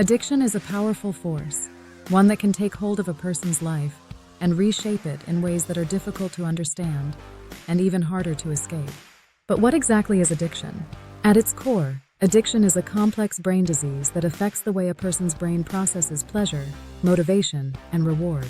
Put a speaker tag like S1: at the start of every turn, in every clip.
S1: Addiction is a powerful force, one that can take hold of a person's life and reshape it in ways that are difficult to understand and even harder to escape. But what exactly is addiction? At its core, addiction is a complex brain disease that affects the way a person's brain processes pleasure, motivation, and reward.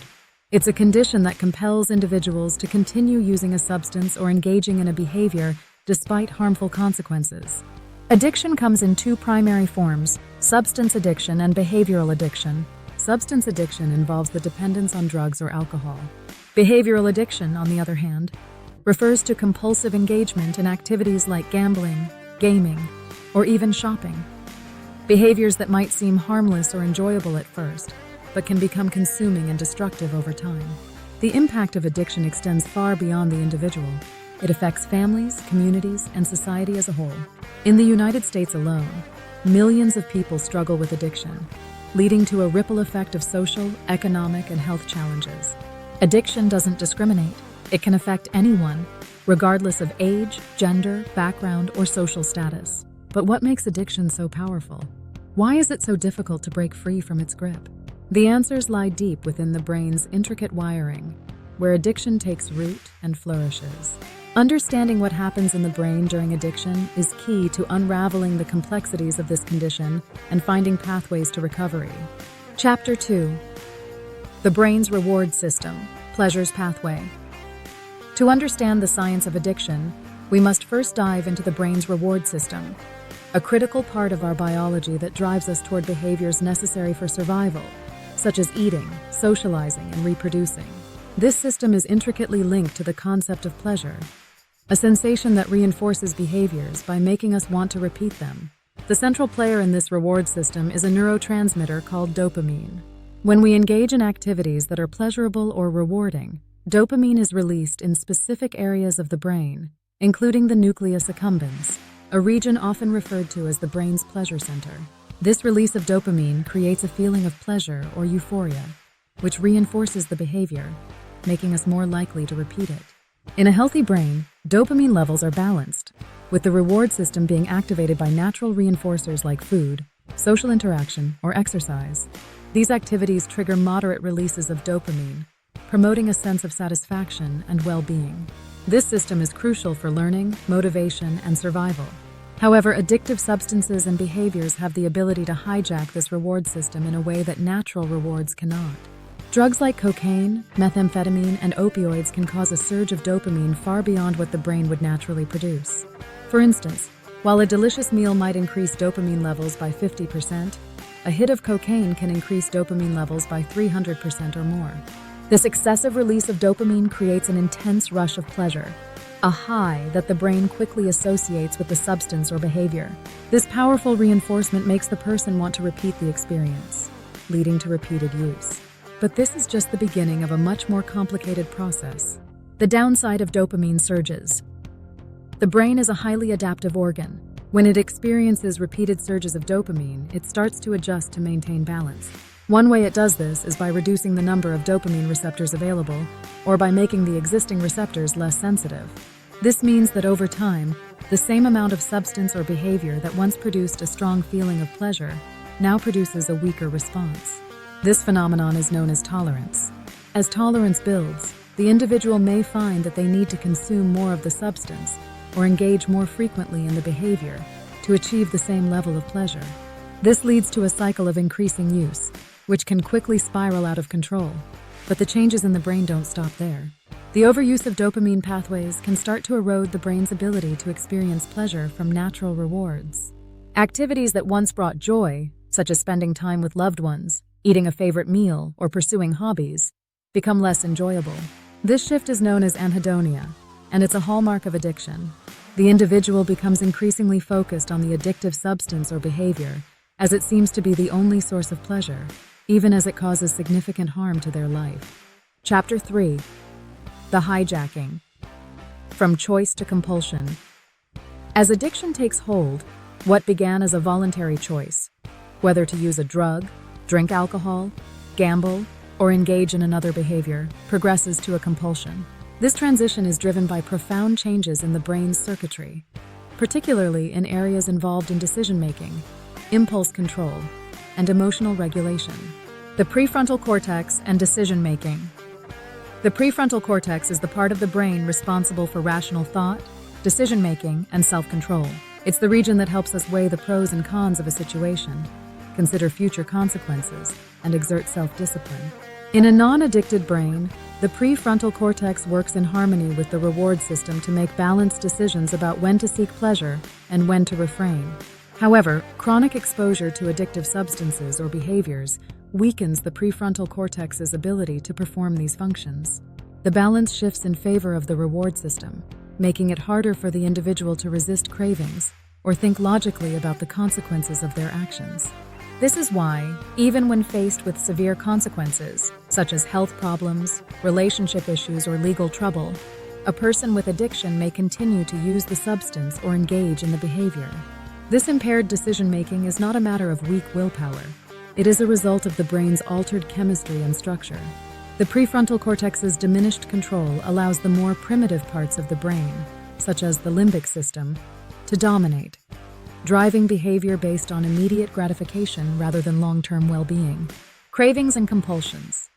S1: It's a condition that compels individuals to continue using a substance or engaging in a behavior despite harmful consequences. Addiction comes in two primary forms: substance addiction and behavioral addiction. Substance addiction involves the dependence on drugs or alcohol. Behavioral addiction, on the other hand, refers to compulsive engagement in activities like gambling, gaming, or even shopping. Behaviors that might seem harmless or enjoyable at first, but can become consuming and destructive over time. The impact of addiction extends far beyond the individual. It affects families, communities, and society as a whole. In the United States alone, millions of people struggle with addiction, leading to a ripple effect of social, economic, and health challenges. Addiction doesn't discriminate. It can affect anyone, regardless of age, gender, background, or social status. But what makes addiction so powerful? Why is it so difficult to break free from its grip? The answers lie deep within the brain's intricate wiring, where addiction takes root and flourishes. Understanding what happens in the brain during addiction is key to unraveling the complexities of this condition and finding pathways to recovery. Chapter 2: The Brain's Reward System, Pleasure's Pathway. To understand the science of addiction, we must first dive into the brain's reward system, a critical part of our biology that drives us toward behaviors necessary for survival, such as eating, socializing, and reproducing. This system is intricately linked to the concept of pleasure, a sensation that reinforces behaviors by making us want to repeat them. The central player in this reward system is a neurotransmitter called dopamine. When we engage in activities that are pleasurable or rewarding, dopamine is released in specific areas of the brain, including the nucleus accumbens, a region often referred to as the brain's pleasure center. This release of dopamine creates a feeling of pleasure or euphoria, which reinforces the behavior, making us more likely to repeat it. In a healthy brain, dopamine levels are balanced, with the reward system being activated by natural reinforcers like food, social interaction, or exercise. These activities trigger moderate releases of dopamine, promoting a sense of satisfaction and well-being. This system is crucial for learning, motivation, and survival. However, addictive substances and behaviors have the ability to hijack this reward system in a way that natural rewards cannot. Drugs like cocaine, methamphetamine, and opioids can cause a surge of dopamine far beyond what the brain would naturally produce. For instance, while a delicious meal might increase dopamine levels by 50%, a hit of cocaine can increase dopamine levels by 300% or more. This excessive release of dopamine creates an intense rush of pleasure, a high that the brain quickly associates with the substance or behavior. This powerful reinforcement makes the person want to repeat the experience, leading to repeated use. But this is just the beginning of a much more complicated process. The downside of dopamine surges. The brain is a highly adaptive organ. When it experiences repeated surges of dopamine, it starts to adjust to maintain balance. One way it does this is by reducing the number of dopamine receptors available, or by making the existing receptors less sensitive. This means that over time, the same amount of substance or behavior that once produced a strong feeling of pleasure now produces a weaker response. This phenomenon is known as tolerance. As tolerance builds, the individual may find that they need to consume more of the substance or engage more frequently in the behavior to achieve the same level of pleasure. This leads to a cycle of increasing use, which can quickly spiral out of control. But the changes in the brain don't stop there. The overuse of dopamine pathways can start to erode the brain's ability to experience pleasure from natural rewards. Activities that once brought joy, such as spending time with loved ones, eating a favorite meal, or pursuing hobbies, become less enjoyable. This shift is known as anhedonia, and it's a hallmark of addiction. The individual becomes increasingly focused on the addictive substance or behavior, as it seems to be the only source of pleasure, even as it causes significant harm to their life. Chapter 3: The Hijacking. From Choice to Compulsion. As addiction takes hold, what began as a voluntary choice, whether to use a drug, drink alcohol, gamble, or engage in another behavior, progresses to a compulsion. This transition is driven by profound changes in the brain's circuitry, particularly in areas involved in decision-making, impulse control, and emotional regulation. The prefrontal cortex and decision-making. The prefrontal cortex is the part of the brain responsible for rational thought, decision-making, and self-control. It's the region that helps us weigh the pros and cons of a situation, consider future consequences, and exert self-discipline. In a non-addicted brain, the prefrontal cortex works in harmony with the reward system to make balanced decisions about when to seek pleasure and when to refrain. However, chronic exposure to addictive substances or behaviors weakens the prefrontal cortex's ability to perform these functions. The balance shifts in favor of the reward system, making it harder for the individual to resist cravings or think logically about the consequences of their actions. This is why, even when faced with severe consequences, such as health problems, relationship issues, or legal trouble, a person with addiction may continue to use the substance or engage in the behavior. This impaired decision-making is not a matter of weak willpower. It is a result of the brain's altered chemistry and structure. The prefrontal cortex's diminished control allows the more primitive parts of the brain, such as the limbic system, to dominate, driving behavior based on immediate gratification rather than long-term well-being. Cravings and compulsions.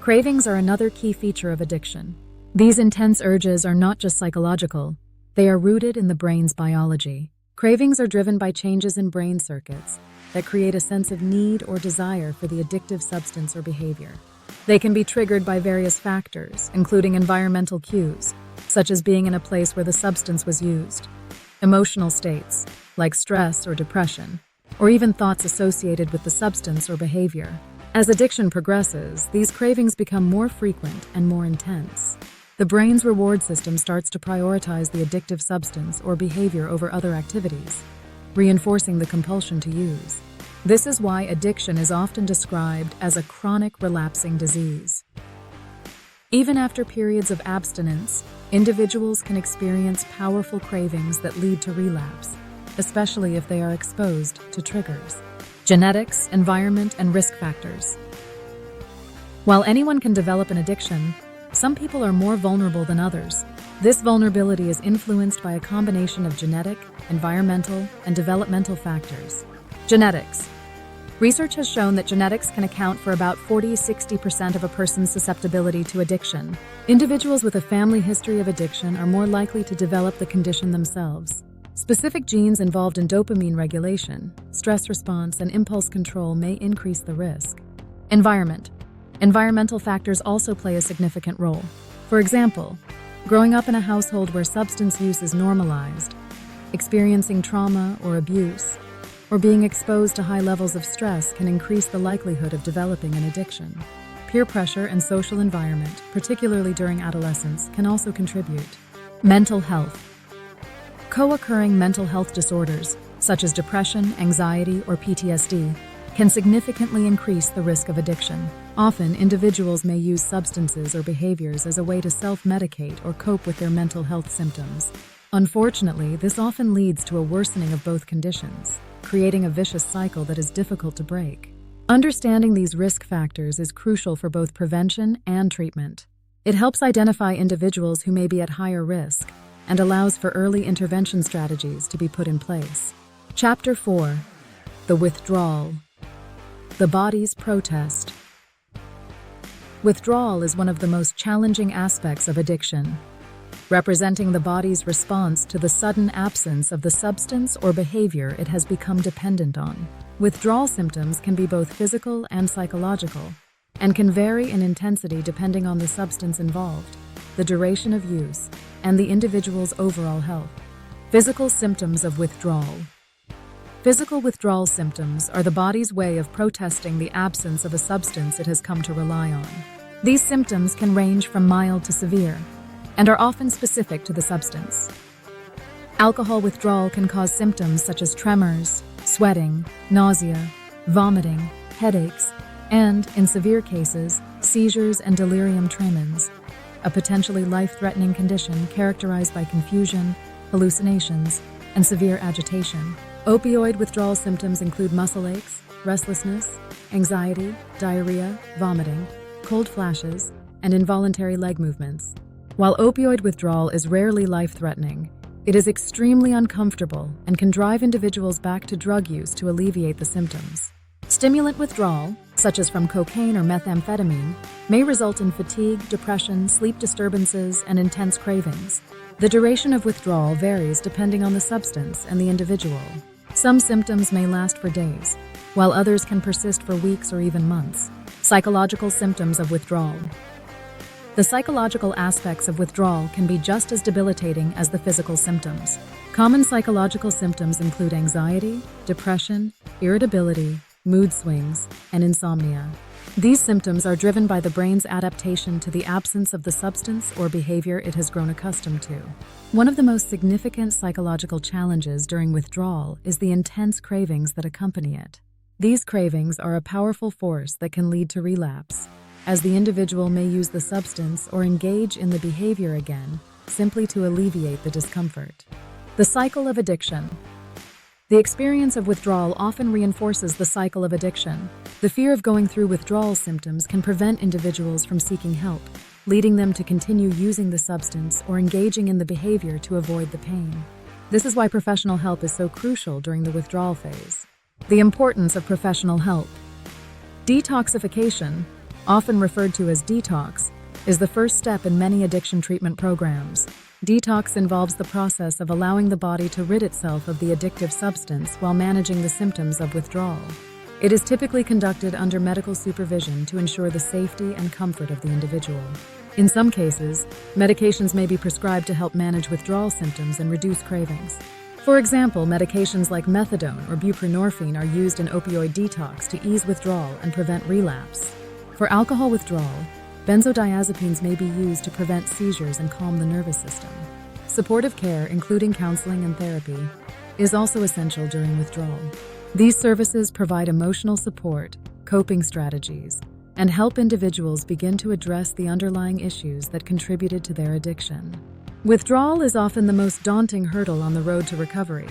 S1: Cravings are another key feature of addiction. These intense urges are not just psychological, they are rooted in the brain's biology. Cravings are driven by changes in brain circuits that create a sense of need or desire for the addictive substance or behavior. They can be triggered by various factors, including environmental cues, such as being in a place where the substance was used, emotional states, like stress or depression, or even thoughts associated with the substance or behavior. As addiction progresses, these cravings become more frequent and more intense. The brain's reward system starts to prioritize the addictive substance or behavior over other activities, reinforcing the compulsion to use. This is why addiction is often described as a chronic relapsing disease. Even after periods of abstinence, individuals can experience powerful cravings that lead to relapse, especially if they are exposed to triggers. Genetics, environment, and risk factors. While anyone can develop an addiction, some people are more vulnerable than others. This vulnerability is influenced by a combination of genetic, environmental, and developmental factors. Genetics. Research has shown that genetics can account for about 40–60% of a person's susceptibility to addiction. Individuals with a family history of addiction are more likely to develop the condition themselves. Specific genes involved in dopamine regulation, stress response, and impulse control may increase the risk. Environment. Environmental factors also play a significant role. For example, growing up in a household where substance use is normalized, experiencing trauma or abuse, or being exposed to high levels of stress can increase the likelihood of developing an addiction. Peer pressure and social environment, particularly during adolescence, can also contribute. Mental health. Co-occurring mental health disorders, such as depression, anxiety, or PTSD, can significantly increase the risk of addiction. Often, individuals may use substances or behaviors as a way to self-medicate or cope with their mental health symptoms. Unfortunately, this often leads to a worsening of both conditions, creating a vicious cycle that is difficult to break. Understanding these risk factors is crucial for both prevention and treatment. It helps identify individuals who may be at higher risk and allows for early intervention strategies to be put in place. Chapter 4. The withdrawal. The body's protest. Withdrawal is one of the most challenging aspects of addiction, representing the body's response to the sudden absence of the substance or behavior it has become dependent on. Withdrawal symptoms can be both physical and psychological, and can vary in intensity depending on the substance involved, the duration of use, and the individual's overall health. Physical symptoms of withdrawal. Physical withdrawal symptoms are the body's way of protesting the absence of a substance it has come to rely on. These symptoms can range from mild to severe, and are often specific to the substance. Alcohol withdrawal can cause symptoms such as tremors, sweating, nausea, vomiting, headaches, and, in severe cases, seizures and delirium tremens, a potentially life-threatening condition characterized by confusion, hallucinations, and severe agitation. Opioid withdrawal symptoms include muscle aches, restlessness, anxiety, diarrhea, vomiting, cold flashes, and involuntary leg movements. While opioid withdrawal is rarely life-threatening, It is extremely uncomfortable and can drive individuals back to drug use to alleviate the symptoms. Stimulant withdrawal, such as from cocaine or methamphetamine, may result in fatigue, depression, sleep disturbances, and intense cravings. The duration of withdrawal varies depending on the substance and the individual. Some symptoms may last for days, while others can persist for weeks or even months. Psychological symptoms of withdrawal. The psychological aspects of withdrawal can be just as debilitating as the physical symptoms. Common psychological symptoms include anxiety, depression, irritability, mood swings, and insomnia. These symptoms are driven by the brain's adaptation to the absence of the substance or behavior it has grown accustomed to. One of the most significant psychological challenges during withdrawal is the intense cravings that accompany it. These cravings are a powerful force that can lead to relapse, as the individual may use the substance or engage in the behavior again, simply to alleviate the discomfort. The cycle of addiction. The experience of withdrawal often reinforces the cycle of addiction. The fear of going through withdrawal symptoms can prevent individuals from seeking help, leading them to continue using the substance or engaging in the behavior to avoid the pain. This is why professional help is so crucial during the withdrawal phase. The importance of professional help. Detoxification, often referred to as detox, is the first step in many addiction treatment programs. Detox involves the process of allowing the body to rid itself of the addictive substance while managing the symptoms of withdrawal. It is typically conducted under medical supervision to ensure the safety and comfort of the individual. In some cases, medications may be prescribed to help manage withdrawal symptoms and reduce cravings. For example, medications like methadone or buprenorphine are used in opioid detox to ease withdrawal and prevent relapse. For alcohol withdrawal, benzodiazepines may be used to prevent seizures and calm the nervous system. Supportive care, including counseling and therapy, is also essential during withdrawal. These services provide emotional support, coping strategies, and help individuals begin to address the underlying issues that contributed to their addiction. Withdrawal is often the most daunting hurdle on the road to recovery,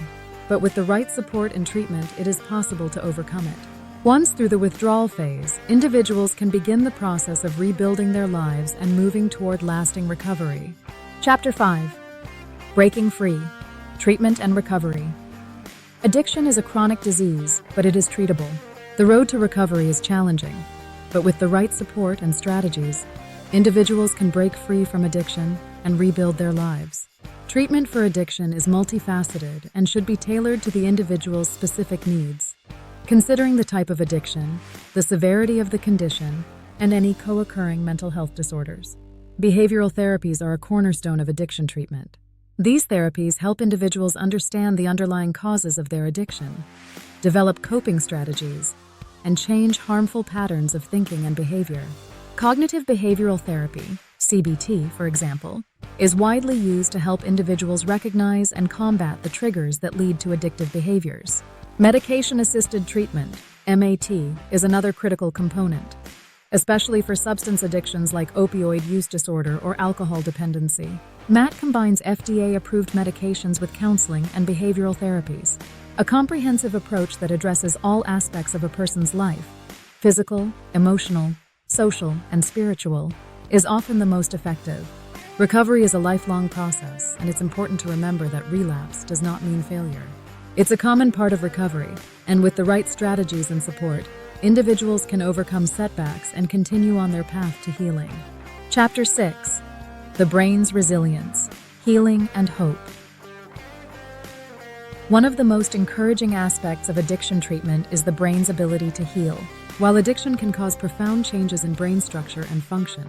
S1: but with the right support and treatment, it is possible to overcome it. Once through the withdrawal phase, individuals can begin the process of rebuilding their lives and moving toward lasting recovery. Chapter 5. Breaking Free. Treatment and Recovery. Addiction is a chronic disease, but it is treatable. The road to recovery is challenging, but with the right support and strategies, individuals can break free from addiction and rebuild their lives. Treatment for addiction is multifaceted and should be tailored to the individual's specific needs, considering the type of addiction, the severity of the condition, and any co-occurring mental health disorders. Behavioral therapies are a cornerstone of addiction treatment. These therapies help individuals understand the underlying causes of their addiction, develop coping strategies, and change harmful patterns of thinking and behavior. Cognitive behavioral therapy, CBT, for example, is widely used to help individuals recognize and combat the triggers that lead to addictive behaviors. Medication-assisted treatment, MAT, is another critical component, especially for substance addictions like opioid use disorder or alcohol dependency. MAT combines FDA-approved medications with counseling and behavioral therapies, a comprehensive approach that addresses all aspects of a person's life, physical, emotional, social, and spiritual, is often the most effective. Recovery is a lifelong process, and it's important to remember that relapse does not mean failure. It's a common part of recovery, and with the right strategies and support, individuals can overcome setbacks and continue on their path to healing. Chapter 6. The Brain's Resilience, Healing and Hope. One of the most encouraging aspects of addiction treatment is the brain's ability to heal. While addiction can cause profound changes in brain structure and function,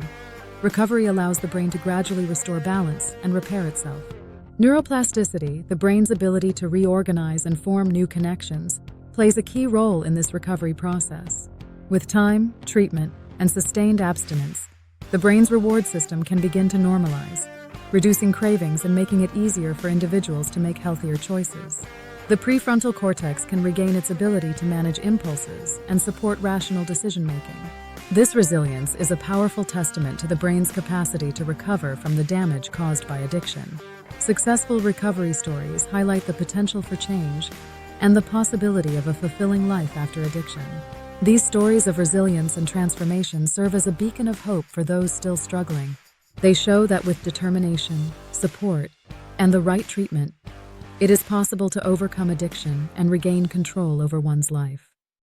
S1: recovery allows the brain to gradually restore balance and repair itself. Neuroplasticity, the brain's ability to reorganize and form new connections, plays a key role in this recovery process. With time, treatment, and sustained abstinence, the brain's reward system can begin to normalize, reducing cravings and making it easier for individuals to make healthier choices. The prefrontal cortex can regain its ability to manage impulses and support rational decision-making. This resilience is a powerful testament to the brain's capacity to recover from the damage caused by addiction. Successful recovery stories highlight the potential for change and the possibility of a fulfilling life after addiction. These stories of resilience and transformation serve as a beacon of hope for those still struggling. They show that with determination, support, and the right treatment, it is possible to overcome addiction and regain control over one's life.